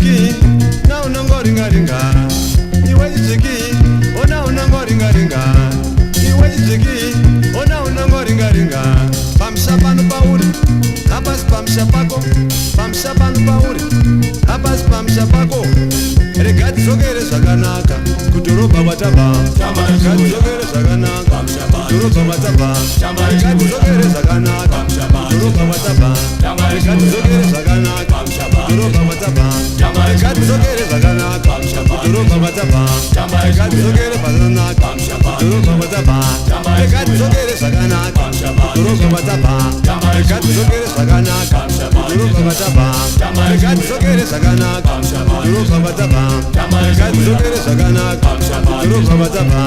chitsiki na unangoringaringa iwe chitsiki ona unangoringaringa iwe chitsiki ona unangoringaringa pamshapano pauri apasi pamshapako pamshapano pauri apasi pamshapako rega tidzokere zvakanaka kudhorobha kwatabva rega tidzokere zvakanaka kudhorobha kwatabva rega tidzokere zvakanaka kudhorobha kwatabva rega tidzokere zvakanaka kudhorobha kwatabva rega tidzokere zvakanaka kudhorobha kwatabva rega tidzokere zvakanaka kudhorobha kwatabva rega tidzokere zvakanaka kudhorobha kwatabva rega tidzokere zvakanaka kudhorobha kwatabva rega tidzokere zvakanaka kudhorobha kwatabva rega tidzokere zvakanaka kudhorobha kwatabva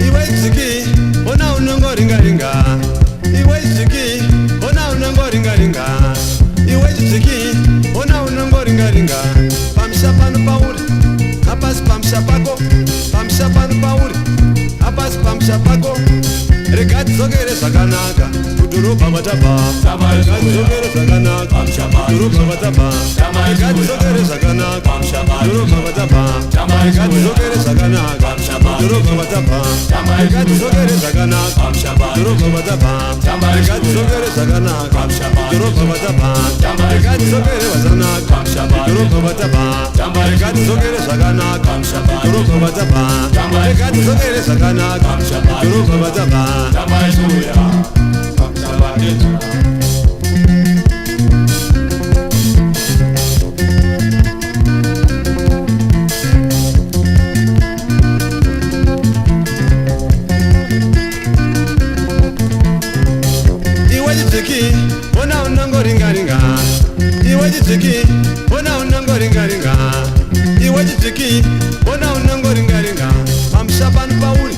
iwe chitsiki ona unangoringaringa iwe chitsiki ona unangoringaringa iwe chitsiki ona unangoringaringa pamshapano pauri apasi pamshapako pamshapano pauri apasi pamshapako rega tidzokere zvakanaka kudhorobha kwatabva rega tidzokere zvakanaka kudhorobha kwatabva rega tidzokere zvakanaka kudhorobha kwatabva rega tidzokere zvakanaka kudhorobha kwatabva rega tidzokere zvakanaka kudhorobha kwatabva rega tidzokere zvakanaka kudhorobha kwatabva rega tidzokere zvakanaka kudhorobha kwatabva rega tidzokere zvakanaka kudhorobha kwatabva rega tidzokere zvakanaka kudhorobha kwatabva iwe chitsiki ona unangoringaringa iwe chitsiki ona unangoringaringa iwe chitsiki ona unangoringaringa pamshapano pauri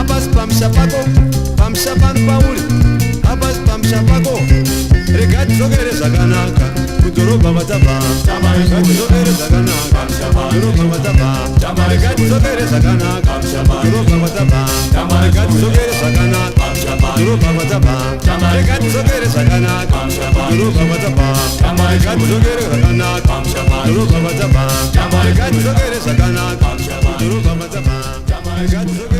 apasi pamshapako pamshapano pauri apasi pamshapako rega tidzokere zvakanaka kudhorobha kwatabva rega tidzokere zvakanaka kudhorobha kwatabva rega tidzokere zvakanaka kudhorobha kwatabva rega tidzokere zvakanaka kudhorobha kwatabva rega tidzokere zvakanaka kudhorobha kwatabva rega tidzokere zvakanaka kudhorobha kwatabva rega tidzokere zvakanaka kudhorobha kwatabva rega tidzokere